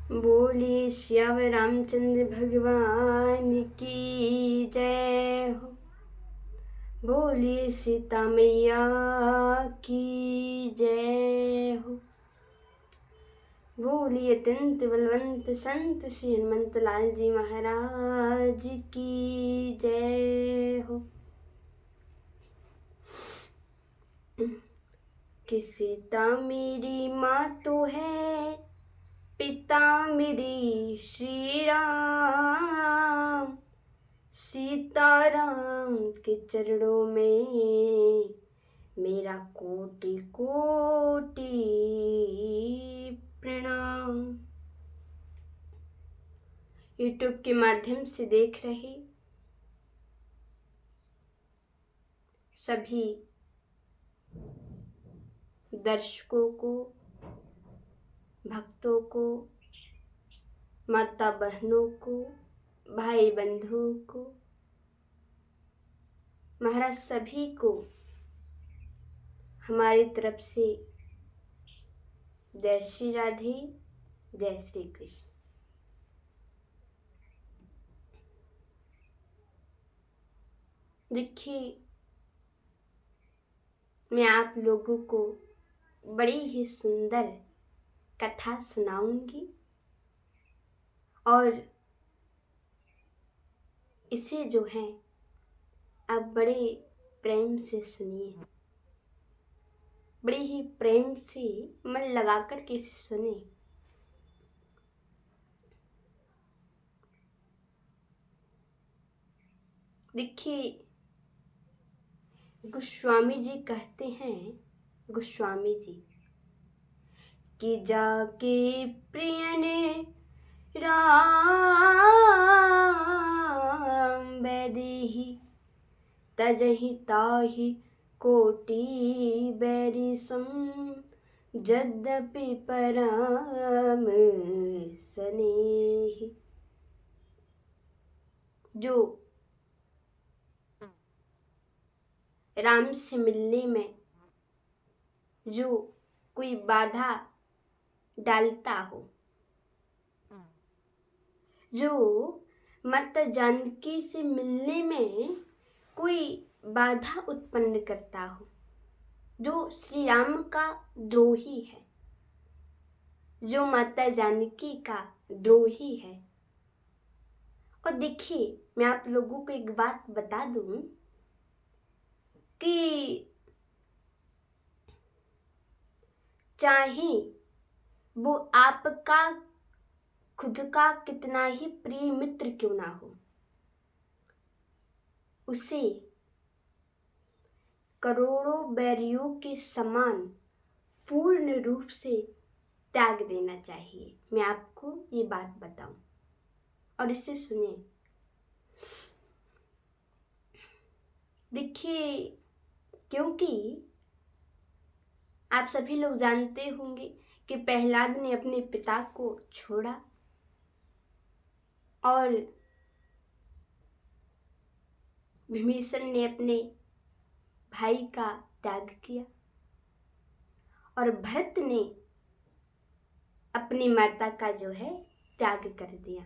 बोलिए श्याम रामचंद्र भगवान की जय हो। बोलिए सीता मैया की जय हो। बोलिए अत्यंत बलवंत संत श्री हनुमंत लाल जी महाराज की जय हो। कि सीता मेरी माँ तो है, पिता मेरी श्री राम। सीताराम के चरणों में मेरा कोटि कोटि प्रणाम। यूट्यूब के माध्यम से देख रहे सभी दर्शकों को, भक्तों को, माता बहनों को, भाई बंधुओं को, महाराज सभी को हमारी तरफ से जय श्री राधे, जय श्री कृष्ण। देखिए, मैं आप लोगों को बड़ी ही सुंदर कथा सुनाऊंगी और इसे जो है आप बड़े प्रेम से सुनिए, बड़े ही प्रेम से मन लगाकर के इसे सुने। देखिए, गोस्वामी जी कहते हैं, गोस्वामी जी कि जाके प्रिय ने राम बैदेही तजहि ताहि कोटि बैरी सम यद्यपि परम स्नेही। जो राम से मिलने में जो कोई बाधा डालता हो, जो माता जानकी से मिलने में कोई बाधा उत्पन्न करता हो, जो श्री राम का द्रोही है, जो माता जानकी का द्रोही है। और देखिए, मैं आप लोगों को एक बात बता दूं कि चाहे वो आपका खुद का कितना ही प्रिय मित्र क्यों ना हो, उसे करोड़ों बैरियों के समान पूर्ण रूप से त्याग देना चाहिए। मैं आपको ये बात बताऊं और इसे सुनिए। देखिए, क्योंकि आप सभी लोग जानते होंगे कि प्रहलाद ने अपने पिता को छोड़ा और विभीषण ने अपने भाई का त्याग किया और भरत ने अपनी माता का जो है त्याग कर दिया।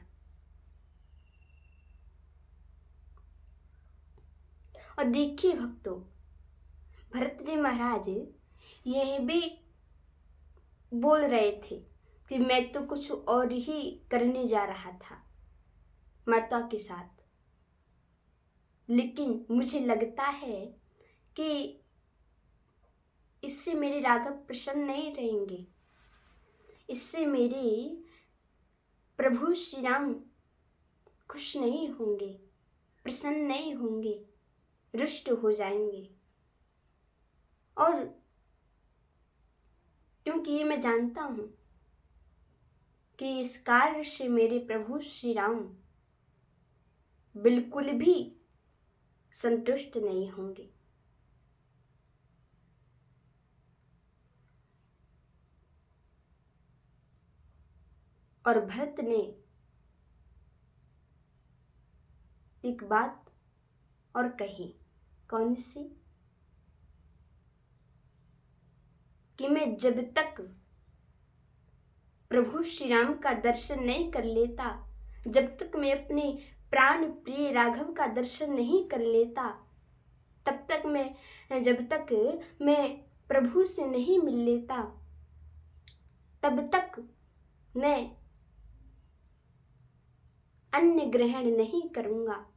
और देखिए भक्तों, भरत जी महाराज यह भी बोल रहे थे कि मैं तो कुछ और ही करने जा रहा था माता के साथ, लेकिन मुझे लगता है कि इससे मेरे राघव प्रसन्न नहीं रहेंगे, इससे मेरे प्रभु श्री राम खुश नहीं होंगे, प्रसन्न नहीं होंगे, रुष्ट हो जाएंगे। और क्योंकि ये मैं जानता हूं कि इस कार्य से मेरे प्रभु श्री राम बिल्कुल भी संतुष्ट नहीं होंगे। और भरत ने एक बात और कही, कौन सी? कि मैं जब तक प्रभु श्री राम का दर्शन नहीं कर लेता, जब तक मैं अपने प्राण प्रिय राघव का दर्शन नहीं कर लेता, जब तक मैं प्रभु से नहीं मिल लेता, तब तक मैं अन्न ग्रहण नहीं करूंगा,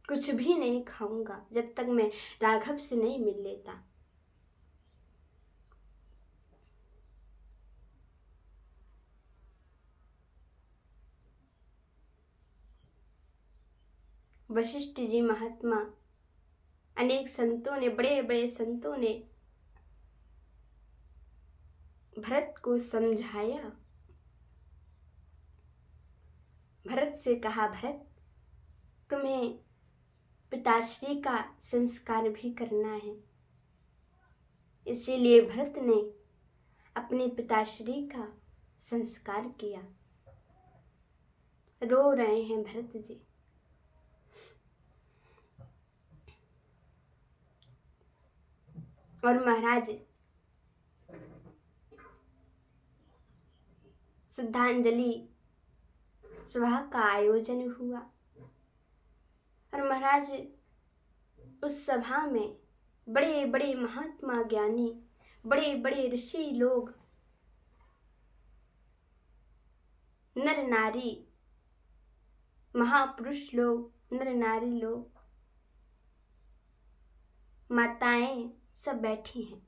कुछ भी नहीं खाऊंगा जब तक मैं राघव से नहीं मिल लेता। वशिष्ठ जी महात्मा, अनेक संतों ने, बड़े बड़े संतों ने भरत को समझाया। भरत से कहा, भरत तुम्हें पिताश्री का संस्कार भी करना है। इसीलिए भरत ने अपने पिताश्री का संस्कार किया। रो रहे हैं भरत जी। और महाराज श्रद्धांजलि सभा का आयोजन हुआ और महाराज उस सभा में बड़े बड़े महात्मा ज्ञानी, बड़े बड़े ऋषि लोग, नर नारी, महापुरुष लोग, नर नारी लोग, माताएं सब बैठी हैं।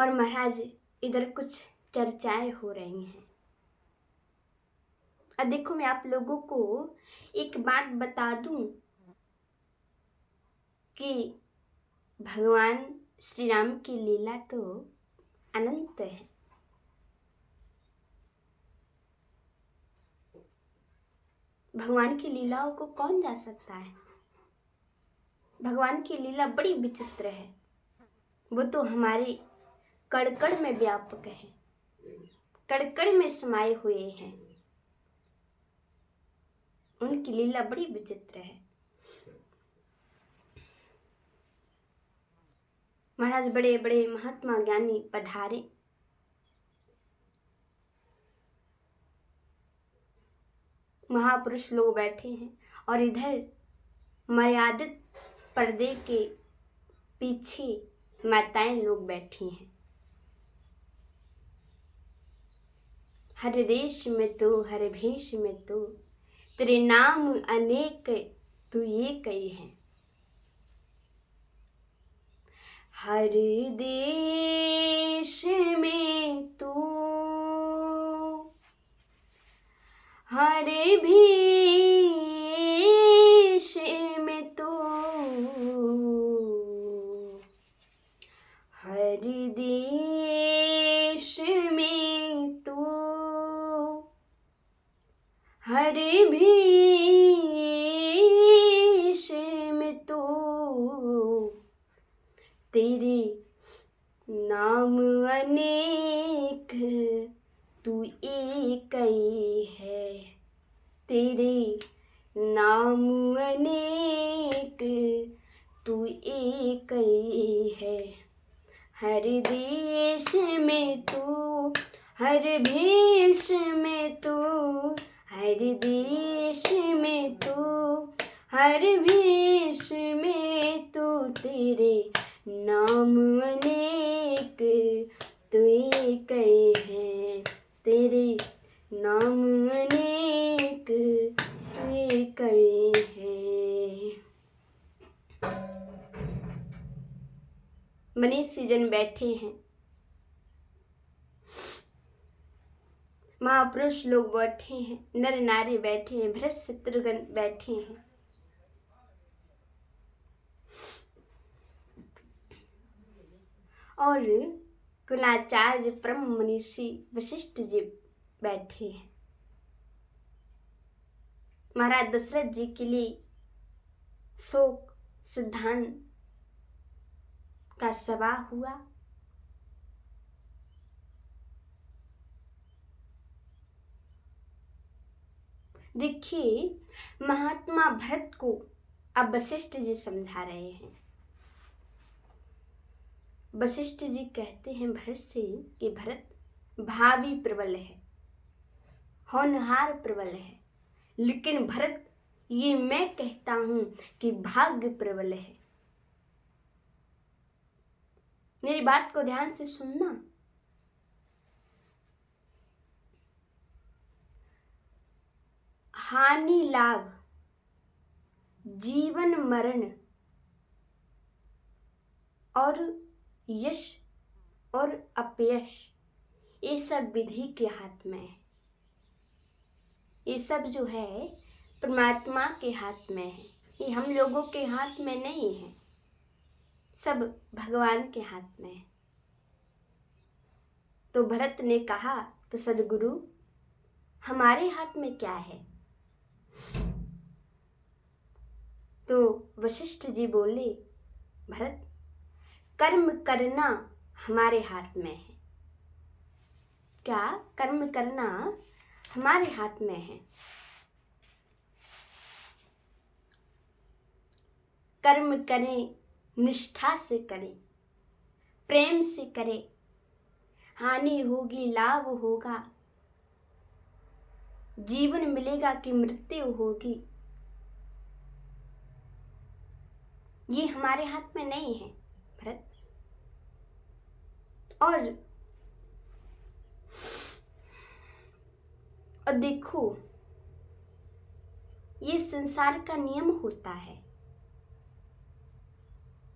और महाराज इधर कुछ चर्चाएं हो रही हैं। अब देखो, मैं आप लोगों को एक बात बता दूं कि भगवान श्री राम की लीला तो अनंत है। भगवान की लीलाओं को कौन जा सकता है? भगवान की लीला बड़ी विचित्र है। वो तो हमारे कड़-कड़ में व्यापक है, कड़-कड़ में समाये हुए हैं। उनकी लीला बड़ी विचित्र है। महाराज बड़े बड़े महात्मा ज्ञानी पधारे। महापुरुष लोग बैठे हैं और इधर मर्यादित पर्दे के पीछे माताएं लोग बैठी हैं। हर देश में तो, हर भेष में तो, तेरे नाम अनेक तू ये कई है। हर देश में तू, हर भेष में तू, हर देश में तू, हर भेष में तू, तेरे नाम अनेक तू एक ही है। तेरे नाम अनेक तू एक ही है। हर देश में तू, हर भेष में तू, हर देश में तू, हर भेष में तू, तेरे नाम अनेक तू एक ही है। तेरे नाम अनेक तू एक ही है। मनीषी जन बैठे हैं, महापुरुष लोग बैठे हैं, नर नारी बैठे हैं, भरत शत्रुघ्न बैठे हैं। और कुलाचार्य परम मनीषी वशिष्ठ जी बैठे हैं। महाराज दशरथ जी के लिए शोक सिद्धांत का सभा हुआ। देखिए, महात्मा भरत को अब वशिष्ठ जी समझा रहे हैं। वशिष्ठ जी कहते हैं भरत से कि भरत भावी प्रबल है, होनहार प्रबल है, लेकिन भरत ये मैं कहता हूं कि भाग्य प्रबल है। मेरी बात को ध्यान से सुनना। हानि लाभ, जीवन मरण और यश और अपयश, ये सब विधि के हाथ में है। ये सब जो है परमात्मा के हाथ में है, ये हम लोगों के हाथ में नहीं है, सब भगवान के हाथ में है। तो भरत ने कहा, तो सद्गुरु हमारे हाथ में क्या है? तो वशिष्ठ जी बोले, भरत कर्म करना हमारे हाथ में है। क्या? कर्म करना हमारे हाथ में है। कर्म करें, निष्ठा से करें, प्रेम से करें, हानि होगी लाभ होगा, जीवन मिलेगा कि मृत्यु होगी, ये हमारे हाथ में नहीं है भरत। और देखो, ये संसार का नियम होता है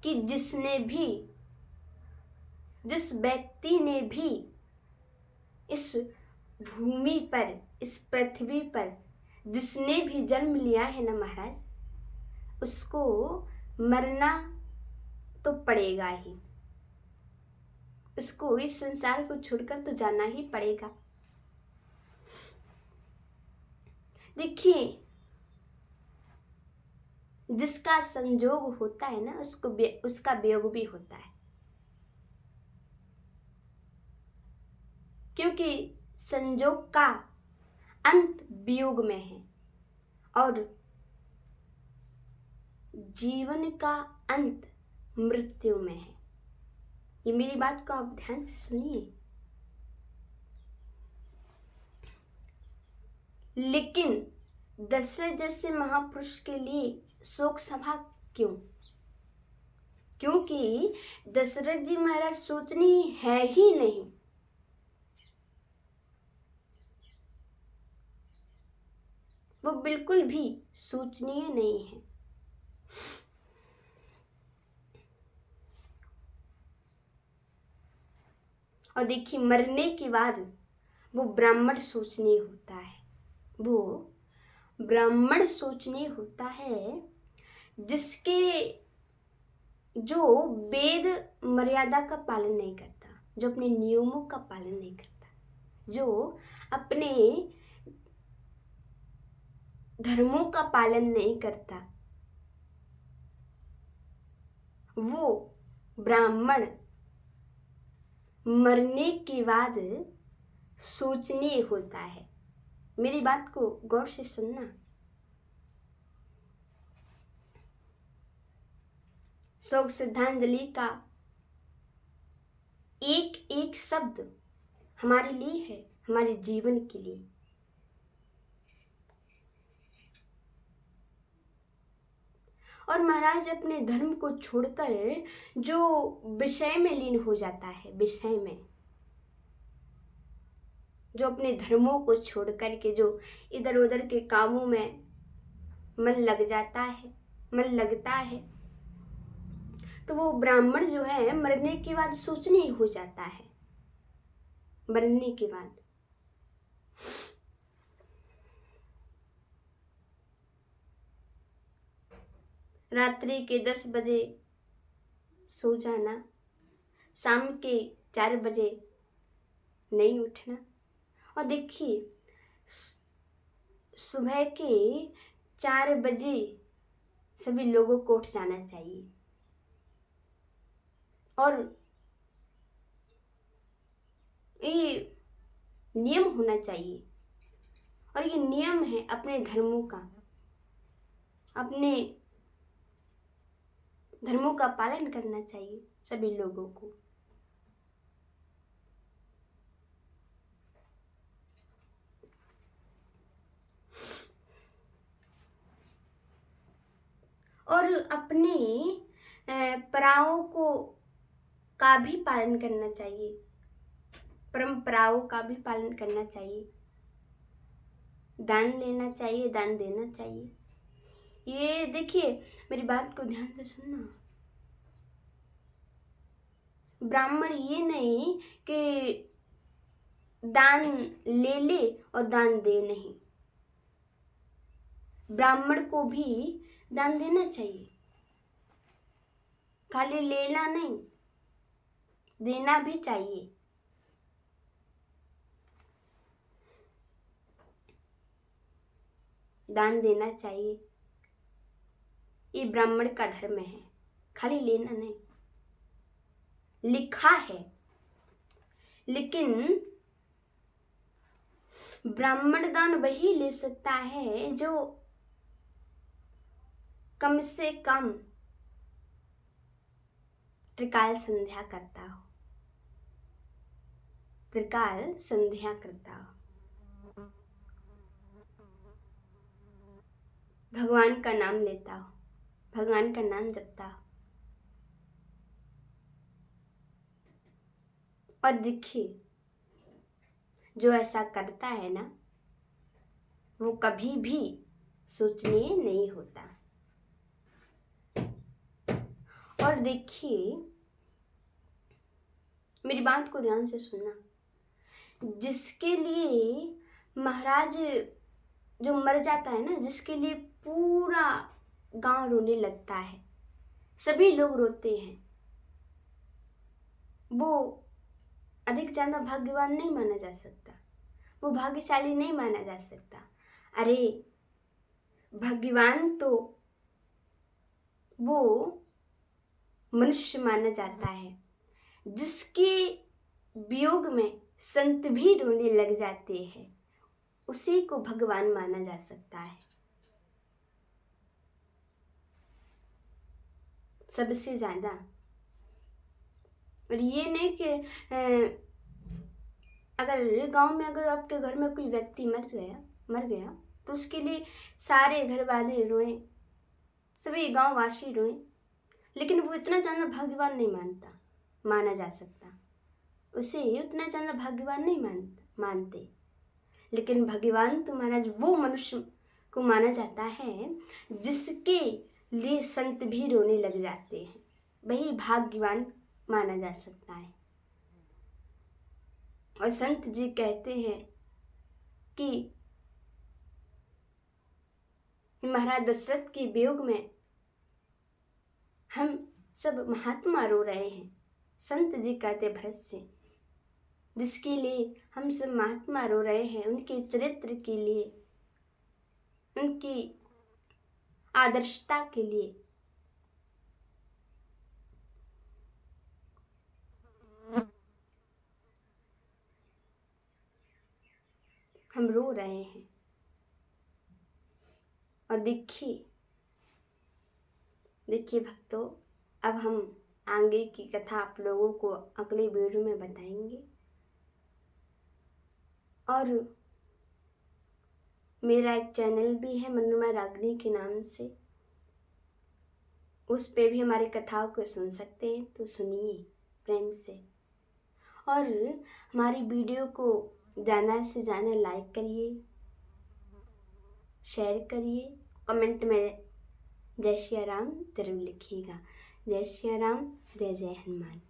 कि जिस व्यक्ति ने भी इस भूमि पर, इस पृथ्वी पर जिसने भी जन्म लिया है ना महाराज, उसको मरना तो पड़ेगा ही, उसको इस संसार को छोड़कर तो जाना ही पड़ेगा। देखिए, जिसका संजोग होता है ना, उसका वियोग भी होता है, क्योंकि संजोग का अंत वियोग में है और जीवन का अंत मृत्यु में है। ये मेरी बात को आप ध्यान से सुनिए। लेकिन दशरथ जैसे महापुरुष के लिए शोक सभा क्यों? क्योंकि दशरथ जी महाराज सोचनीय है ही नहीं। वो बिल्कुल भी सोचनीय नहीं है। और देखिए, मरने के बाद वो ब्राह्मण सोचनीय होता है, वो ब्राह्मण सोचनीय होता है जिसके जो वेद मर्यादा का पालन नहीं करता, जो अपने नियमों का पालन नहीं करता, जो अपने धर्मों का पालन नहीं करता, वो ब्राह्मण मरने के बाद सोचनीय होता है। मेरी बात को गौर से सुनना। शोक श्रद्धांजलि का एक एक शब्द हमारे लिए है, हमारे जीवन के लिए। और महाराज अपने धर्म को छोड़कर जो विषय में लीन हो जाता है, विषय में, जो अपने धर्मों को छोड़ करके जो इधर उधर के कामों में मन लग जाता है, मन लगता है, तो वो ब्राह्मण जो है मरने के बाद सोचनीय हो जाता है। मरने के बाद रात्रि के 10 बजे सो जाना, शाम के 4 बजे नहीं उठना। और देखिए, सुबह के 4 बजे सभी लोगों को उठ जाना चाहिए और ये नियम होना चाहिए। और ये नियम है अपने धर्मों का, अपने धर्मों का पालन करना चाहिए सभी लोगों को। और अपने परंपराओं का भी पालन करना चाहिए, परंपराओं का भी पालन करना चाहिए, दान लेना चाहिए, दान देना चाहिए। ये देखिए, मेरी बात को ध्यान से सुनना। ब्राह्मण ये नहीं कि दान ले ले और दान दे नहीं, ब्राह्मण को भी दान देना चाहिए, खाली लेना नहीं, देना भी चाहिए। दान देना चाहिए, ये ब्राह्मण का धर्म है, खाली लेना नहीं। लिखा है, लेकिन ब्राह्मण दान वही ले सकता है जो कम से कम त्रिकाल संध्या करता हो, त्रिकाल संध्या करता हो, भगवान का नाम लेता हो, भगवान का नाम जपता हो। और देखिए, जो ऐसा करता है ना, वो कभी भी सोचनीय नहीं होता। और देखिए, मेरी बात को ध्यान से सुनना। जिसके लिए महाराज जो मर जाता है ना, जिसके लिए पूरा गांव रोने लगता है, सभी लोग रोते हैं, वो अधिक ज्यादा भाग्यवान नहीं माना जा सकता, वो भाग्यशाली नहीं माना जा सकता। अरे भाग्यवान तो वो मनुष्य माना जाता है जिसके वियोग में संत भी रोने लग जाते हैं, उसी को भगवान माना जा सकता है, सबसे ज्यादा। और ये नहीं कि अगर गांव में अगर आपके घर में कोई व्यक्ति मर गया तो उसके लिए सारे घर वाले रोएं, सभी गांव वासी रोएं, लेकिन वो इतना ज्यादा भाग्यवान नहीं माना जा सकता, उसे उतना ज्यादा भाग्यवान नहीं मानते। लेकिन भगवान तो महाराज वो मनुष्य को माना जाता है जिसके लिए संत भी रोने लग जाते हैं, वही भाग्यवान माना जा सकता है। और संत जी कहते हैं कि महाराज दशरथ के वियोग में हम सब महात्मा रो रहे हैं। संत जी कहते भरत से, जिसके लिए हम सब महात्मा रो रहे हैं, उनके चरित्र के लिए, उनकी आदर्शता के लिए। हम रो रहे हैं। और देखिए भक्तों, अब हम आगे की कथा आप लोगों को अगले वीडियो में बताएंगे। और मेरा एक चैनल भी है मनोरमा रागनी के नाम से, उस पे भी हमारी कथाओं को सुन सकते हैं, तो सुनिए प्रेम से। और हमारी वीडियो को ज़्यादा से ज़्यादा लाइक करिए, शेयर करिए, कमेंट में जय श्री राम जरूर लिखिएगा। जय श्री राम, जय जय हनुमान।